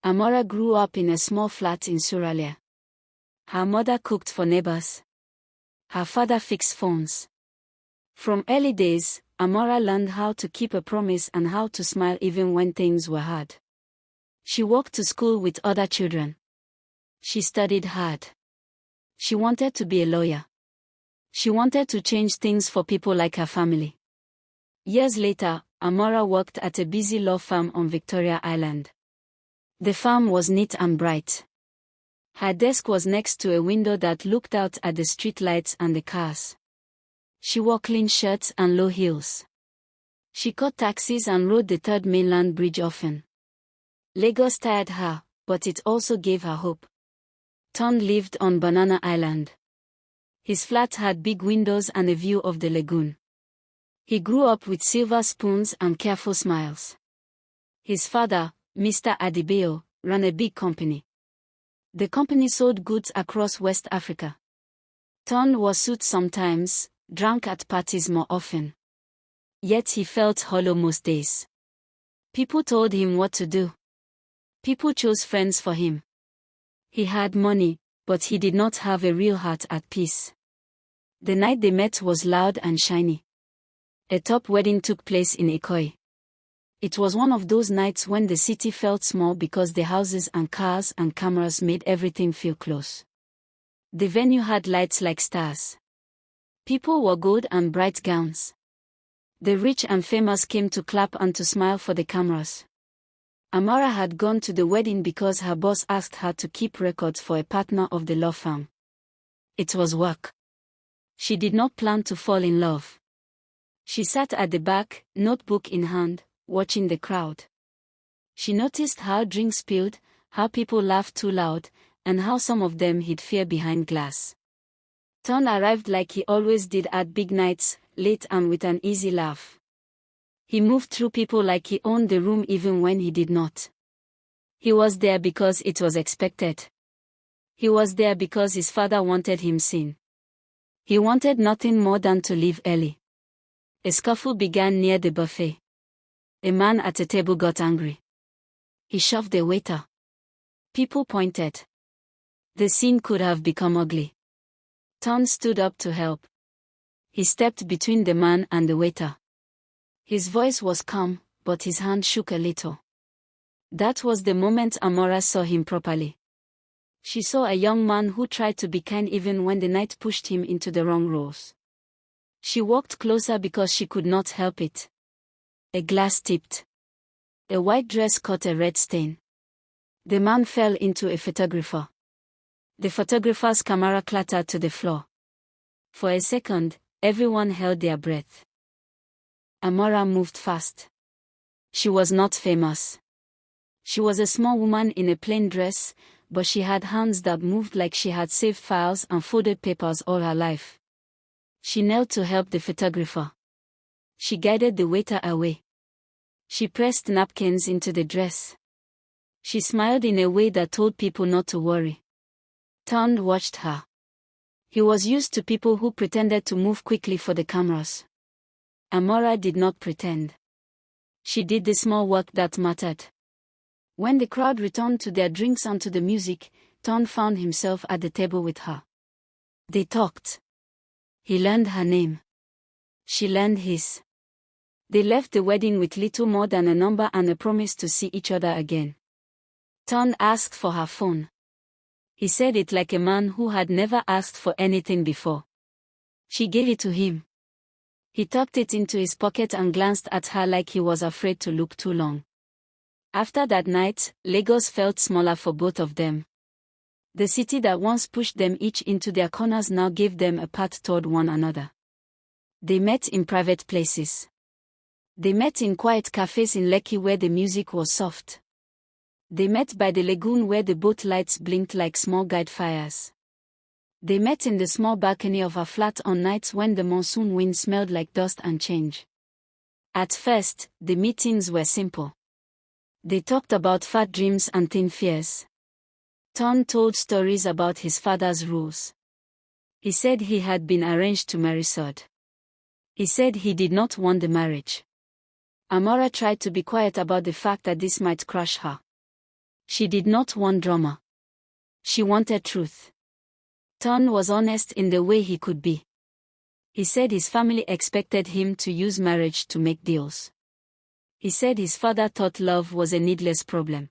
Amara grew up in a small flat in Surulere. Her mother cooked for neighbors. Her father fixed phones. From early days, Amara learned how to keep a promise and how to smile even when things were hard. She walked to school with other children. She studied hard. She wanted to be a lawyer. She wanted to change things for people like her family. Years later, Amara worked at a busy law firm on Victoria Island. The firm was neat and bright. Her desk was next to a window that looked out at the street lights and the cars. She wore clean shirts and low heels. She caught taxis and rode the Third Mainland Bridge often. Lagos tired her, but it also gave her hope. Tunde lived on Banana Island. His flat had big windows and a view of the lagoon. He grew up with silver spoons and careful smiles. His father, Mr. Adebayo, ran a big company. The company sold goods across West Africa. Tunde wore suits sometimes, drank at parties more often. Yet he felt hollow most days. People told him what to do. People chose friends for him. He had money, but he did not have a real heart at peace. The night they met was loud and shiny. A top wedding took place in Ikoyi. It was one of those nights when the city felt small because the houses and cars and cameras made everything feel close. The venue had lights like stars. People wore gold and bright gowns. The rich and famous came to clap and to smile for the cameras. Amara had gone to the wedding because her boss asked her to keep records for a partner of the law firm. It was work. She did not plan to fall in love. She sat at the back, notebook in hand, watching the crowd. She noticed how drinks spilled, how people laughed too loud, and how some of them hid fear behind glass. Tunde arrived like he always did at big nights, late and with an easy laugh. He moved through people like he owned the room even when he did not. He was there because it was expected. He was there because his father wanted him seen. He wanted nothing more than to leave early. A scuffle began near the buffet. A man at a table got angry. He shoved the waiter. People pointed. The scene could have become ugly. Tunde stood up to help. He stepped between the man and the waiter. His voice was calm, but his hand shook a little. That was the moment Amara saw him properly. She saw a young man who tried to be kind even when the night pushed him into the wrong roles. She walked closer because she could not help it. A glass tipped. A white dress caught a red stain. The man fell into a photographer. The photographer's camera clattered to the floor. For a second, everyone held their breath. Amara moved fast. She was not famous. She was a small woman in a plain dress, but she had hands that moved like she had saved files and folded papers all her life. She knelt to help the photographer. She guided the waiter away. She pressed napkins into the dress. She smiled in a way that told people not to worry. Tunde watched her. He was used to people who pretended to move quickly for the cameras. Amara did not pretend. She did the small work that mattered. When the crowd returned to their drinks and to the music, Tunde found himself at the table with her. They talked. He learned her name. She learned his. They left the wedding with little more than a number and a promise to see each other again. Tunde asked for her phone. He said it like a man who had never asked for anything before. She gave it to him. He tucked it into his pocket and glanced at her like he was afraid to look too long. After that night, Lagos felt smaller for both of them. The city that once pushed them each into their corners now gave them a path toward one another. They met in private places. They met in quiet cafes in Lekki where the music was soft. They met by the lagoon where the boat lights blinked like small guide fires. They met in the small balcony of her flat on nights when the monsoon wind smelled like dust and change. At first, the meetings were simple. They talked about fat dreams and thin fears. Tunde told stories about his father's rules. He said he had been arranged to marry Sod. He said he did not want the marriage. Amara tried to be quiet about the fact that this might crush her. She did not want drama. She wanted truth. Tunde was honest in the way he could be. He said his family expected him to use marriage to make deals. He said his father thought love was a needless problem.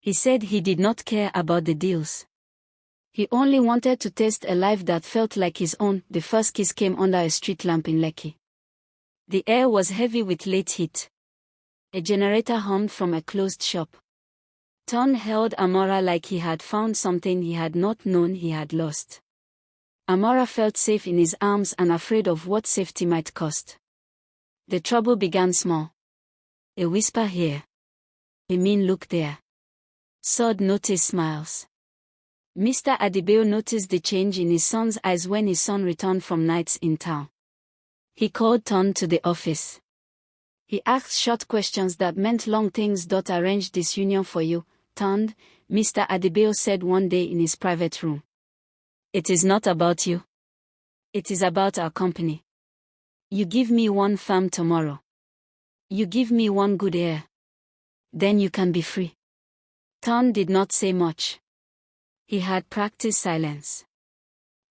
He said he did not care about the deals. He only wanted to taste a life that felt like his own. The first kiss came under a street lamp in Lekki. The air was heavy with late heat. A generator hummed from a closed shop. Tunde held Amara like he had found something he had not known he had lost. Amara felt safe in his arms and afraid of what safety might cost. The trouble began small. A whisper here. A mean look there. Sod noticed smiles. Mr. Adebayo noticed the change in his son's eyes when his son returned from nights in town. He called Tunde to the office. He asked short questions that meant long things. Arrange this union for you, Tunde, Mr. Adebayo said one day in his private room. It is not about you. It is about our company. You give me one farm tomorrow. You give me one good heir. Then you can be free. Tunde did not say much. He had practiced silence.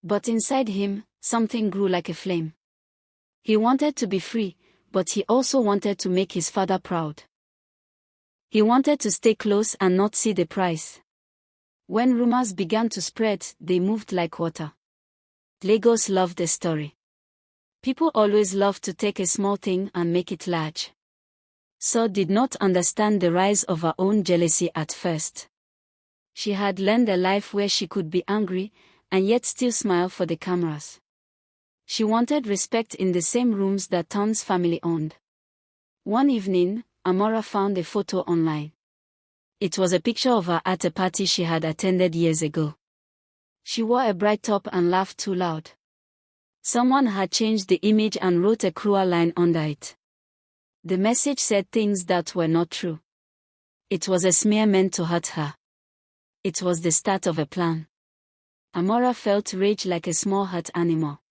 But inside him, something grew like a flame. He wanted to be free, but he also wanted to make his father proud. He wanted to stay close and not see the price. When rumors began to spread, they moved like water. Lagos loved the story. People always love to take a small thing and make it large. So did not understand the rise of her own jealousy at first. She had learned a life where she could be angry, and yet still smile for the cameras. She wanted respect in the same rooms that Tunde's family owned. One evening, Amara found a photo online. It was a picture of her at a party she had attended years ago. She wore a bright top and laughed too loud. Someone had changed the image and wrote a cruel line under it. The message said things that were not true. It was a smear meant to hurt her. It was the start of a plan. Amara felt rage like a small hurt animal.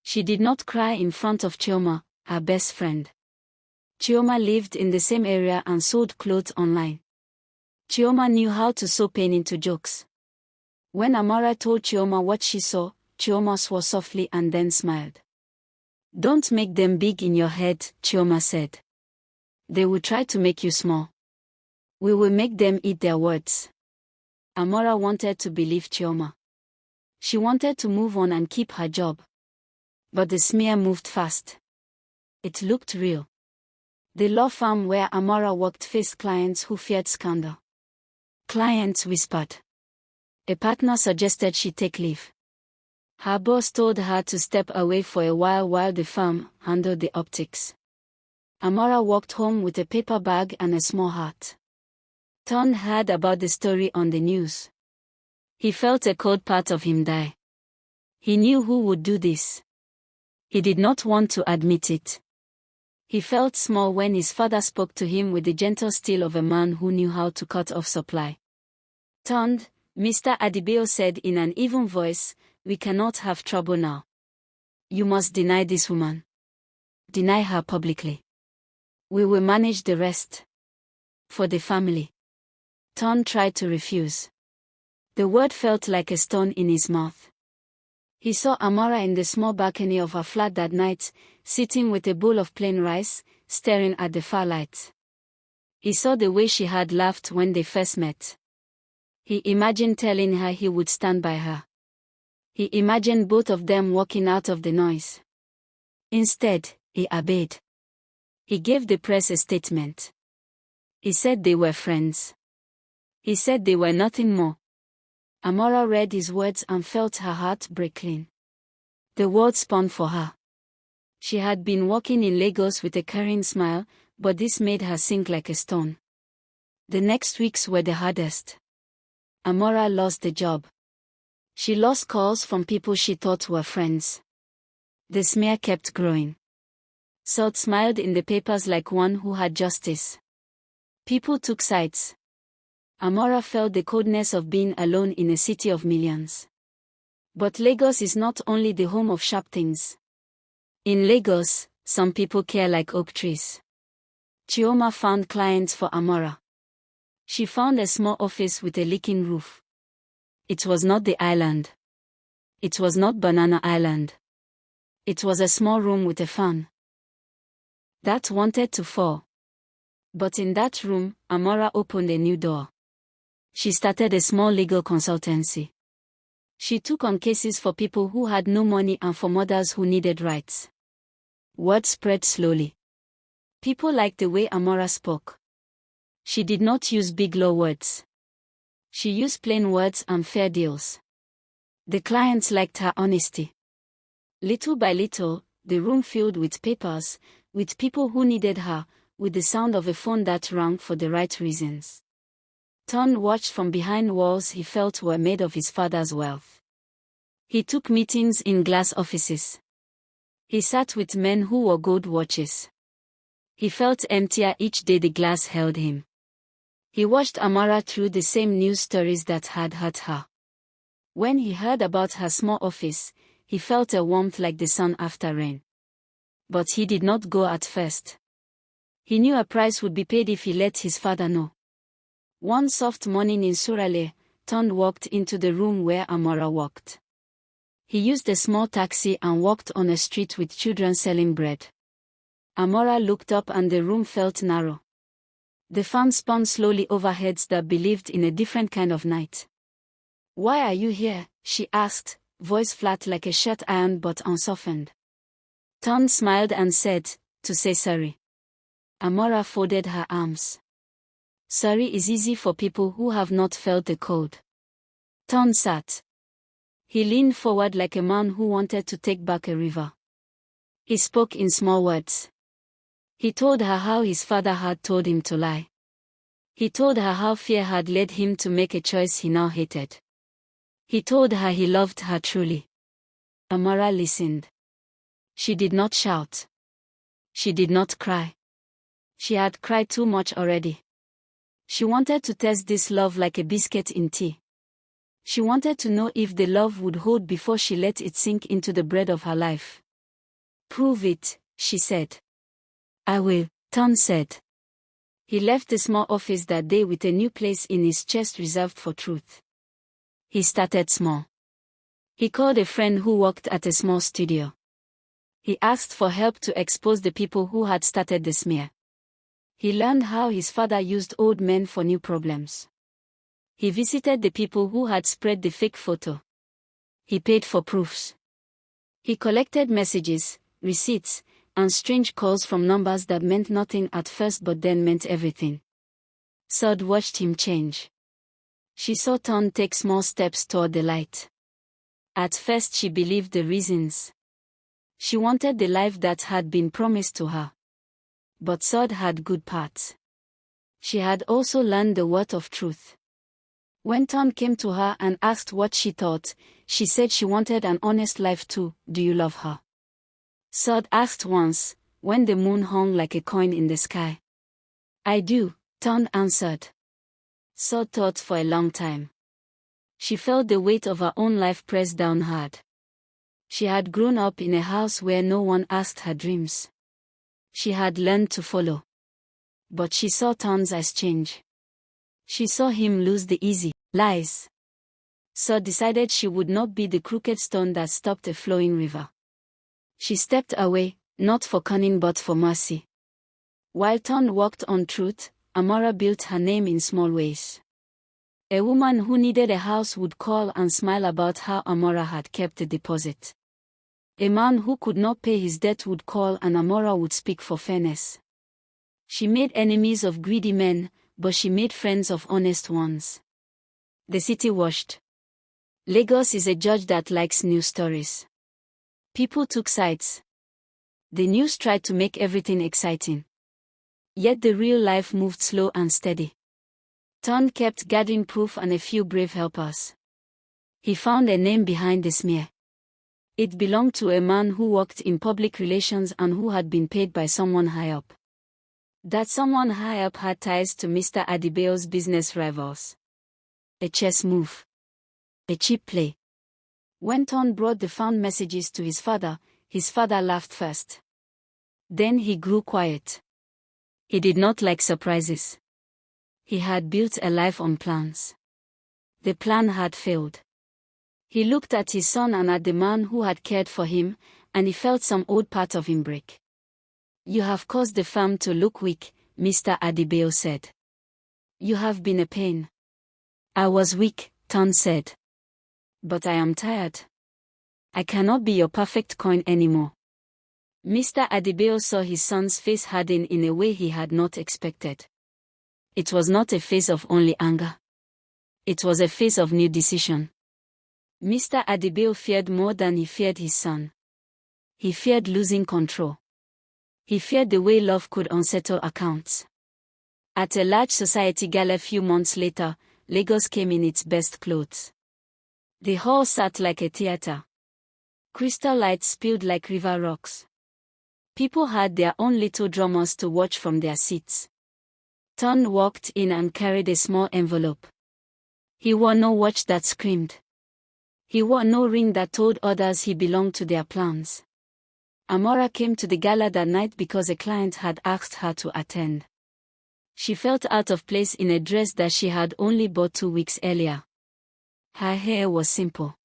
She did not cry in front of Chioma, her best friend. Chioma lived in the same area and sold clothes online. Chioma knew how to sew pain into jokes. When Amara told Chioma what she saw, Chioma swore softly and then smiled. Don't make them big in your head, Chioma said. They will try to make you small. We will make them eat their words. Amara wanted to believe Chioma. She wanted to move on and keep her job. But the smear moved fast. It looked real. The law firm where Amara worked faced clients who feared scandal. Clients whispered. A partner suggested she take leave. Her boss told her to step away for a while the firm handled the optics. Amara walked home with a paper bag and a small heart. Tunde heard about the story on the news. He felt a cold part of him die. He knew who would do this. He did not want to admit it. He felt small when his father spoke to him with the gentle steel of a man who knew how to cut off supply. Tunde, Mr. Adebayo said in an even voice, we cannot have trouble now. You must deny this woman. Deny her publicly. We will manage the rest. For the family. Tunde tried to refuse. The word felt like a stone in his mouth. He saw Amara in the small balcony of her flat that night, sitting with a bowl of plain rice, staring at the firelight. He saw the way she had laughed when they first met. He imagined telling her he would stand by her. He imagined both of them walking out of the noise. Instead, he obeyed. He gave the press a statement. He said they were friends. He said they were nothing more. Amara read his words and felt her heart break clean. The world spun for her. She had been walking in Lagos with a caring smile, but this made her sink like a stone. The next weeks were the hardest. Amara lost the job. She lost calls from people she thought were friends. The smear kept growing. Salt smiled in the papers like one who had justice. People took sides. Amara felt the coldness of being alone in a city of millions. But Lagos is not only the home of sharp things. In Lagos, some people care like oak trees. Chioma found clients for Amara. She found a small office with a leaking roof. It was not the island. It was not Banana Island. It was a small room with a fan that wanted to fall. But in that room, Amara opened a new door. She started a small legal consultancy. She took on cases for people who had no money and for mothers who needed rights. Word spread slowly. People liked the way Amara spoke. She did not use big law words. She used plain words and fair deals. The clients liked her honesty. Little by little, the room filled with papers, with people who needed her, with the sound of a phone that rang for the right reasons. Tunde watched from behind walls he felt were made of his father's wealth. He took meetings in glass offices. He sat with men who wore gold watches. He felt emptier each day the glass held him. He watched Amara through the same news stories that had hurt her. When he heard about her small office, he felt a warmth like the sun after rain. But he did not go at first. He knew a price would be paid if he let his father know. One soft morning in Surulere, Tunde walked into the room where Amara worked. He used a small taxi and walked on a street with children selling bread. Amara looked up and the room felt narrow. The fan spun slowly over heads that believed in a different kind of night. "Why are you here?" she asked, voice flat like a shut iron but unsoftened. Tunde smiled and said, "To say sorry." Amara folded her arms. Sorry is easy for people who have not felt the cold. Tunde sat. He leaned forward like a man who wanted to take back a river. He spoke in small words. He told her how his father had told him to lie. He told her how fear had led him to make a choice he now hated. He told her he loved her truly. Amara listened. She did not shout. She did not cry. She had cried too much already. She wanted to test this love like a biscuit in tea. She wanted to know if the love would hold before she let it sink into the bread of her life. "Prove it," she said. "I will," Tunde said. He left the small office that day with a new place in his chest reserved for truth. He started small. He called a friend who worked at a small studio. He asked for help to expose the people who had started the smear. He learned how his father used old men for new problems. He visited the people who had spread the fake photo. He paid for proofs. He collected messages, receipts, and strange calls from numbers that meant nothing at first but then meant everything. Sud watched him change. She saw Tunde take small steps toward the light. At first she believed the reasons. She wanted the life that had been promised to her. But Sud had good parts. She had also learned the worth of truth. When Tunde came to her and asked what she thought, she said she wanted an honest life too. "Do you love her?" Sud asked once, when the moon hung like a coin in the sky. "I do," Tunde answered. Sud thought for a long time. She felt the weight of her own life pressed down hard. She had grown up in a house where no one asked her dreams. She had learned to follow. But she saw Tunde's eyes change. She saw him lose the easy lies. So decided she would not be the crooked stone that stopped a flowing river. She stepped away, not for cunning but for mercy. While Tunde walked on truth, Amara built her name in small ways. A woman who needed a house would call and smile about how Amara had kept the deposit. A man who could not pay his debt would call and Amara would speak for fairness. She made enemies of greedy men, but she made friends of honest ones. The city watched. Lagos is a judge that likes news stories. People took sides. The news tried to make everything exciting. Yet the real life moved slow and steady. Tunde kept gathering proof and a few brave helpers. He found a name behind the smear. It belonged to a man who worked in public relations and who had been paid by someone high up. That someone high up had ties to Mr. Adebayo's business rivals. A chess move. A cheap play. When Tunde brought the found messages to his father laughed first. Then he grew quiet. He did not like surprises. He had built a life on plans. The plan had failed. He looked at his son and at the man who had cared for him, and he felt some old part of him break. "You have caused the farm to look weak," Mr. Adebayo said. "You have been a pain." "I was weak," Tunde said. "But I am tired. I cannot be your perfect coin anymore." Mr. Adebayo saw his son's face harden in a way he had not expected. It was not a face of only anger. It was a face of new decision. Mr. Adebayo feared more than he feared his son. He feared losing control. He feared the way love could unsettle accounts. At a large society gala a few months later, Lagos came in its best clothes. The hall sat like a theater. Crystal lights spilled like river rocks. People had their own little drummers to watch from their seats. Tunde walked in and carried a small envelope. He wore no watch that screamed. He wore no ring that told others he belonged to their plans. Amara came to the gala that night because a client had asked her to attend. She felt out of place in a dress that she had only bought 2 weeks earlier. Her hair was simple.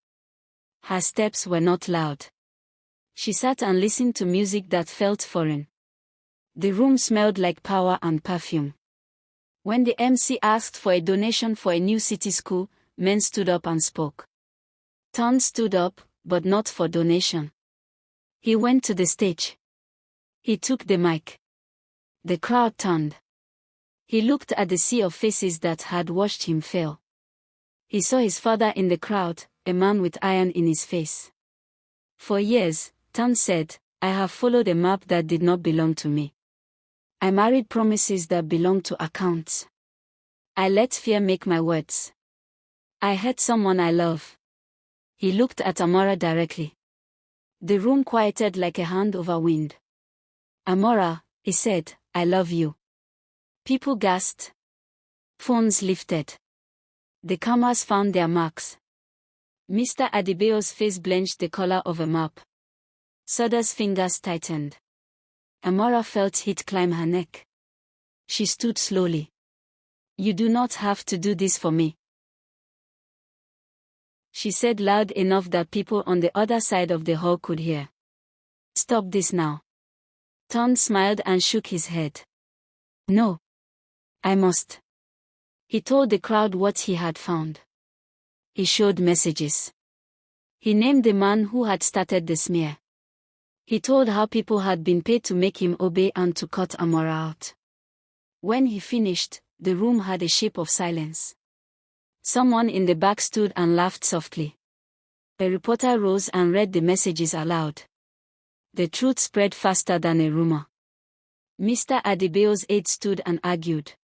Her steps were not loud. She sat and listened to music that felt foreign. The room smelled like power and perfume. When the MC asked for a donation for a new city school, men stood up and spoke. Tunde stood up, but not for donation. He went to the stage. He took the mic. The crowd turned. He looked at the sea of faces that had watched him fail. He saw his father in the crowd, a man with iron in his face. "For years," Tunde said, "I have followed a map that did not belong to me. I married promises that belonged to accounts. I let fear make my words. I hurt someone I love." He looked at Amara directly. The room quieted like a hand over wind. "Amara," he said, "I love you." People gasped. Phones lifted. The cameras found their marks. Mr. Adebayo's face blenched the color of a map. Soda's fingers tightened. Amara felt heat climb her neck. She stood slowly. "You do not have to do this for me," she said loud enough that people on the other side of the hall could hear. "Stop this now." Tunde smiled and shook his head. "No. I must." He told the crowd what he had found. He showed messages. He named the man who had started the smear. He told how people had been paid to make him obey and to cut Amara out. When he finished, the room had a shape of silence. Someone in the back stood and laughed softly. A reporter rose and read the messages aloud. The truth spread faster than a rumor. Mr. Adebayo's aide stood and argued.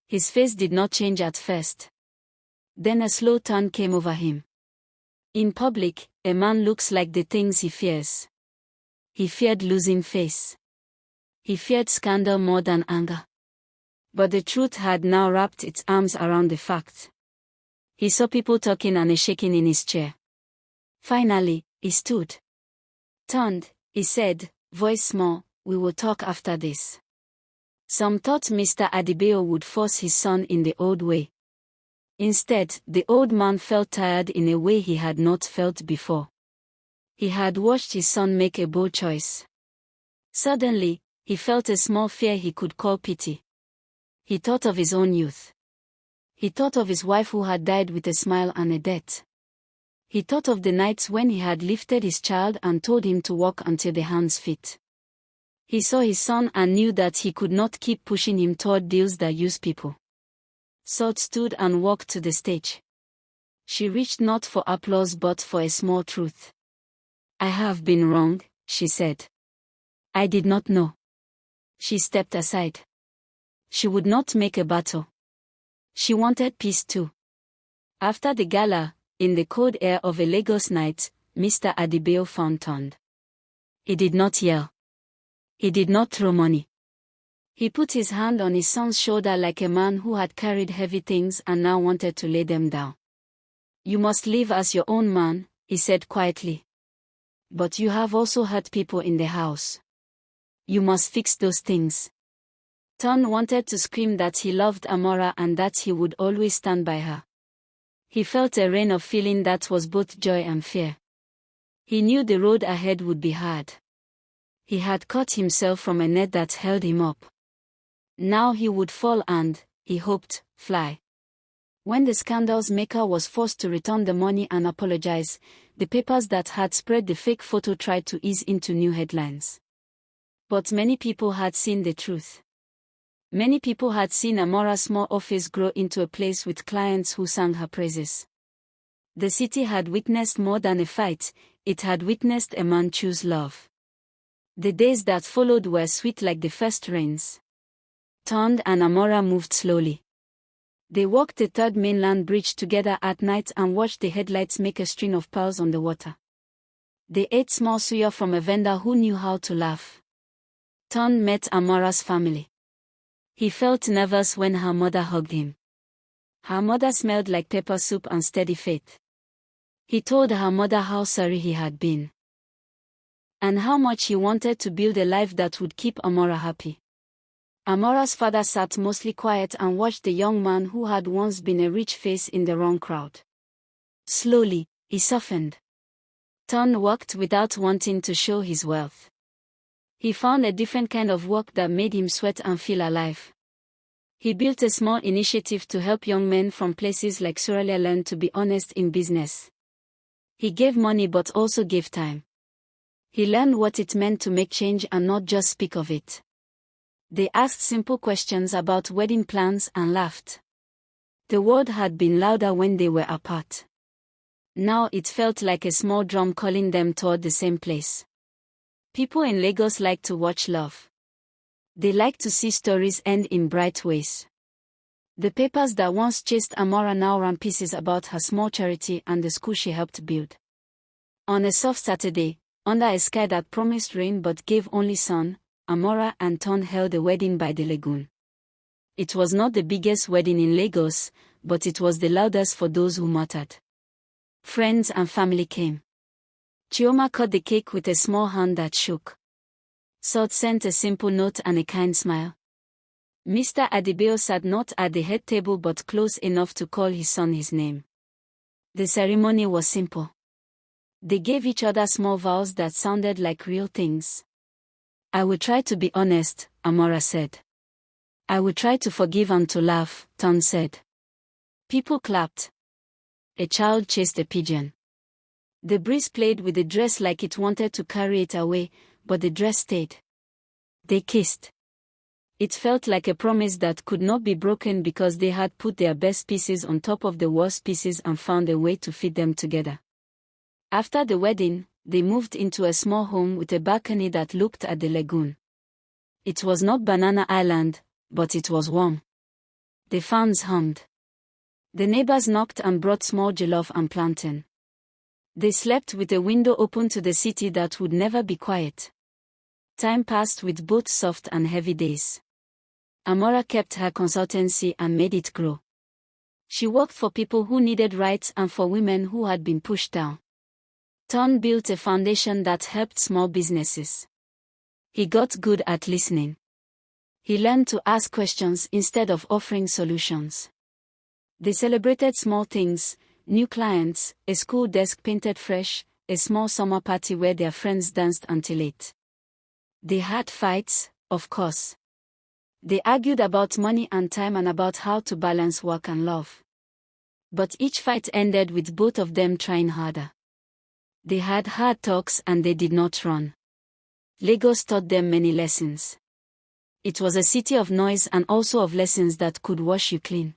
His face did not change at first. Then a slow turn came over him. In public, a man looks like the things he fears. He feared losing face. He feared scandal more than anger. But the truth had now wrapped its arms around the fact. He saw people talking and a shaking in his chair. Finally, he stood. "Tunde," he said, voice small, "we will talk after this." Some thought Mr. Adebayo would force his son in the old way. Instead, the old man felt tired in a way he had not felt before. He had watched his son make a bold choice. Suddenly, he felt a small fear he could call pity. He thought of his own youth. He thought of his wife who had died with a smile and a death. He thought of the nights when he had lifted his child and told him to walk until the hands fit. He saw his son and knew that he could not keep pushing him toward deals that use people. Salt stood and walked to the stage. She reached not for applause but for a small truth. "I have been wrong," she said. "I did not know." She stepped aside. She would not make a battle. She wanted peace too. After the gala, in the cold air of a Lagos night, Mr. Adebayo found Tunde. He did not yell. He did not throw money. He put his hand on his son's shoulder like a man who had carried heavy things and now wanted to lay them down. "You must live as your own man," he said quietly. "But you have also hurt people in the house. You must fix those things." Ton wanted to scream that he loved Amara and that he would always stand by her. He felt a rain of feeling that was both joy and fear. He knew the road ahead would be hard. He had caught himself from a net that held him up. Now he would fall and, he hoped, fly. When the scandal's maker was forced to return the money and apologize, the papers that had spread the fake photo tried to ease into new headlines. But many people had seen the truth. Many people had seen Amara's small office grow into a place with clients who sang her praises. The city had witnessed more than a fight, it had witnessed a man choose love. The days that followed were sweet like the first rains. Tunde and Amara moved slowly. They walked the third mainland bridge together at night and watched the headlights make a string of pearls on the water. They ate small suya from a vendor who knew how to laugh. Tunde met Amara's family. He felt nervous when her mother hugged him. Her mother smelled like pepper soup and steady faith. He told her mother how sorry he had been. And how much he wanted to build a life that would keep Amara happy. Amara's father sat mostly quiet and watched the young man who had once been a rich face in the wrong crowd. Slowly, he softened. Tunde worked without wanting to show his wealth. He found a different kind of work that made him sweat and feel alive. He built a small initiative to help young men from places like Surulere learn to be honest in business. He gave money but also gave time. He learned what it meant to make change and not just speak of it. They asked simple questions about wedding plans and laughed. The world had been louder when they were apart. Now it felt like a small drum calling them toward the same place. People in Lagos like to watch love. They like to see stories end in bright ways. The papers that once chased Amara now ran pieces about her small charity and the school she helped build. On a soft Saturday, under a sky that promised rain but gave only sun, Amara and Tunde held a wedding by the lagoon. It was not the biggest wedding in Lagos, but it was the loudest for those who mattered. Friends and family came. Chioma cut the cake with a small hand that shook. Sod sent a simple note and a kind smile. Mr. Adibeo sat not at the head table but close enough to call his son his name. The ceremony was simple. They gave each other small vows that sounded like real things. I will try to be honest, Amara said. I will try to forgive and to laugh, Tunde said. People clapped. A child chased a pigeon. The breeze played with the dress like it wanted to carry it away, but the dress stayed. They kissed. It felt like a promise that could not be broken because they had put their best pieces on top of the worst pieces and found a way to fit them together. After the wedding, they moved into a small home with a balcony that looked at the lagoon. It was not Banana Island, but it was warm. The fans hummed. The neighbors knocked and brought small jollof and plantain. They slept with a window open to the city that would never be quiet. Time passed with both soft and heavy days. Amara kept her consultancy and made it grow. She worked for people who needed rights and for women who had been pushed down. Tunde built a foundation that helped small businesses. He got good at listening. He learned to ask questions instead of offering solutions. They celebrated small things, new clients, a school desk painted fresh, a small summer party where their friends danced until late. They had fights, of course. They argued about money and time and about how to balance work and love. But each fight ended with both of them trying harder. They had hard talks and they did not run. Lagos taught them many lessons. It was a city of noise and also of lessons that could wash you clean.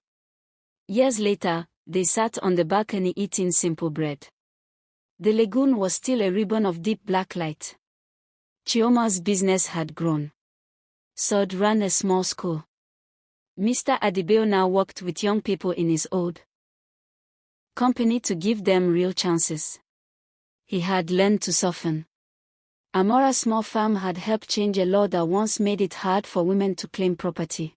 Years later, they sat on the balcony eating simple bread. The lagoon was still a ribbon of deep black light. Chioma's business had grown. Sod ran a small school. Mr. Adibeo now worked with young people in his old company to give them real chances. He had learned to soften. Amara's small farm had helped change a law that once made it hard for women to claim property.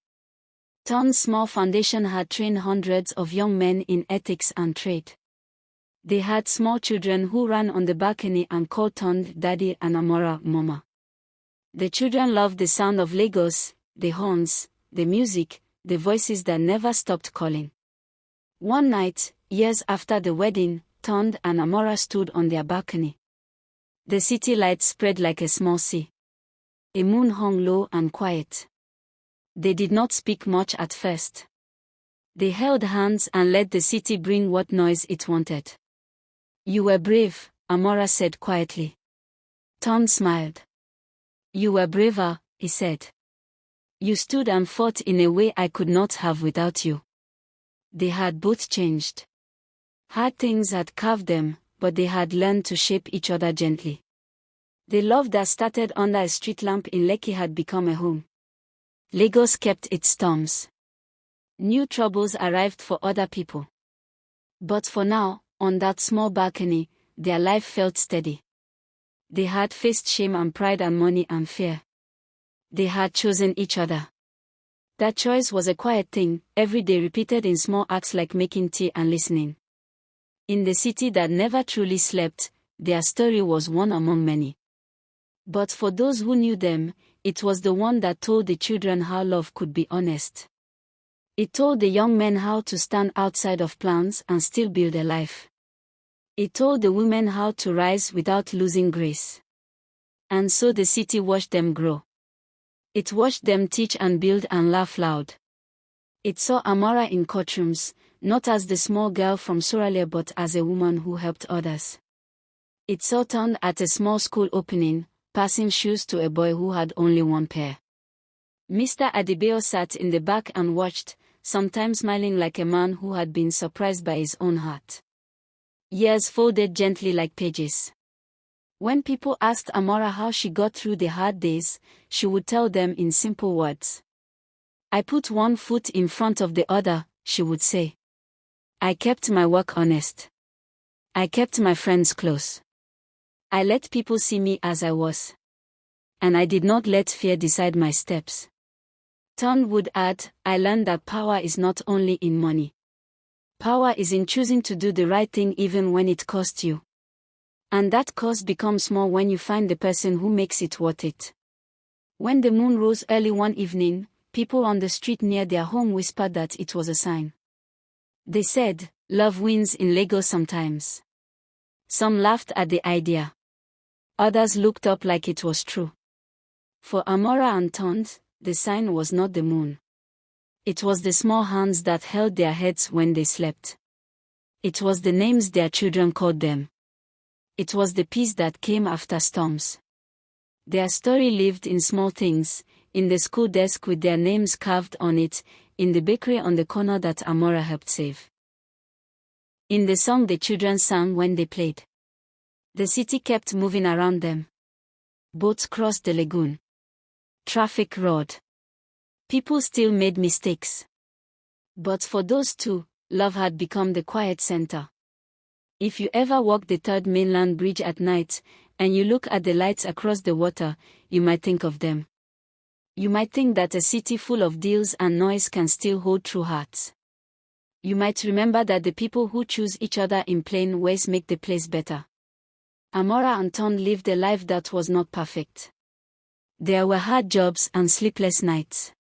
Tunde's small foundation had trained hundreds of young men in ethics and trade. They had small children who ran on the balcony and called Tunde Daddy and Amara Mama. The children loved the sound of Lagos, the horns, the music, the voices that never stopped calling. One night, years after the wedding, Tunde and Amara stood on their balcony. The city lights spread like a small sea. A moon hung low and quiet. They did not speak much at first. They held hands and let the city bring what noise it wanted. "You were brave," Amara said quietly. Tunde smiled. "You were braver," he said. "You stood and fought in a way I could not have without you." They had both changed. Hard things had carved them, but they had learned to shape each other gently. The love that started under a street lamp in Lekki had become a home. Lagos kept its storms. New troubles arrived for other people. But for now, on that small balcony, their life felt steady. They had faced shame and pride and money and fear. They had chosen each other. That choice was a quiet thing, every day repeated in small acts like making tea and listening. In the city that never truly slept, their story was one among many. But for those who knew them, it was the one that told the children how love could be honest. It told the young men how to stand outside of plans and still build a life. It told the women how to rise without losing grace. And so the city watched them grow. It watched them teach and build and laugh loud. It saw Amara in courtrooms, not as the small girl from Surulere but as a woman who helped others. It saw Tunde at a small school opening, passing shoes to a boy who had only one pair. Mr. Adebayo sat in the back and watched, sometimes smiling like a man who had been surprised by his own heart. Years folded gently like pages. When people asked Amara how she got through the hard days, she would tell them in simple words. "I put one foot in front of the other," she would say. "I kept my work honest. I kept my friends close. I let people see me as I was. And I did not let fear decide my steps." Tunde would add, "I learned that power is not only in money. Power is in choosing to do the right thing even when it costs you. And that cost becomes small when you find the person who makes it worth it." When the moon rose early one evening, people on the street near their home whispered that it was a sign. They said, "Love wins in Lagos sometimes." Some laughed at the idea. Others looked up like it was true. For Amara and Tunde, the sign was not the moon. It was the small hands that held their heads when they slept. It was the names their children called them. It was the peace that came after storms. Their story lived in small things, in the school desk with their names carved on it, in the bakery on the corner that Amara helped save. In the song the children sang when they played. The city kept moving around them. Boats crossed the lagoon. Traffic roared. People still made mistakes. But for those two, love had become the quiet center. If you ever walk the third mainland bridge at night, and you look at the lights across the water, you might think of them. You might think that a city full of deals and noise can still hold true hearts. You might remember that the people who choose each other in plain ways make the place better. Amara and Tunde lived a life that was not perfect. There were hard jobs and sleepless nights.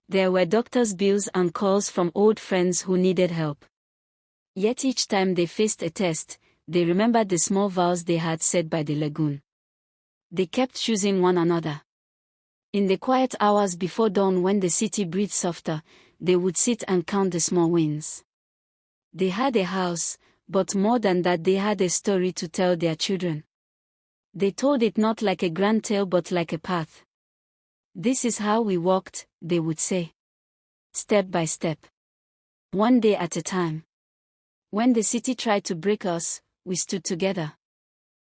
There were doctor's bills and calls from old friends who needed help. Yet each time they faced a test, they remembered the small vows they had said by the lagoon. They kept choosing one another. In the quiet hours before dawn when the city breathed softer, they would sit and count the small wins. They had a house, but more than that they had a story to tell their children. They told it not like a grand tale but like a path. "This is how we walked," they would say. "Step by step. One day at a time. When the city tried to break us, we stood together."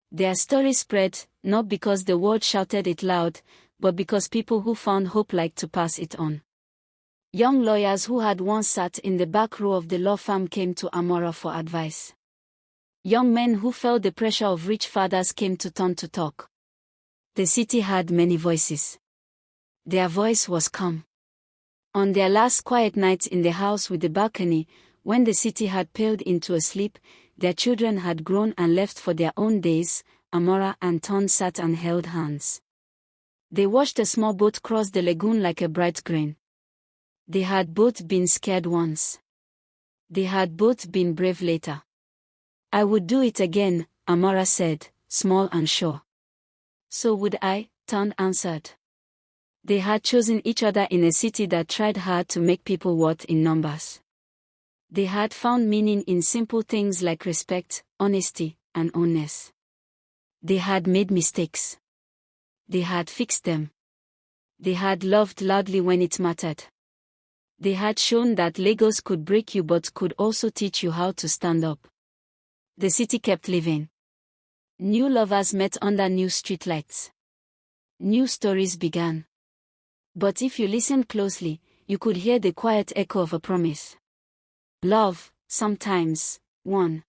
Their story spread, not because the world shouted it loud, but because people who found hope liked to pass it on. Young lawyers who had once sat in the back row of the law firm came to Amara for advice. Young men who felt the pressure of rich fathers came to Tunde to talk. The city had many voices. Their voice was calm. On their last quiet nights in the house with the balcony, when the city had paled into a sleep, their children had grown and left for their own days, Amara and Tunde sat and held hands. They watched a small boat cross the lagoon like a bright grain. They had both been scared once. They had both been brave later. I would do it again, Amara said, small and sure. So would I, Tunde answered. They had chosen each other in a city that tried hard to make people worth in numbers. They had found meaning in simple things like respect, honesty, and honest. They had made mistakes. They had fixed them. They had loved loudly when it mattered. They had shown that Lagos could break you but could also teach you how to stand up. The city kept living. New lovers met under new streetlights. New stories began. But if you listened closely, you could hear the quiet echo of a promise. Love, sometimes, won.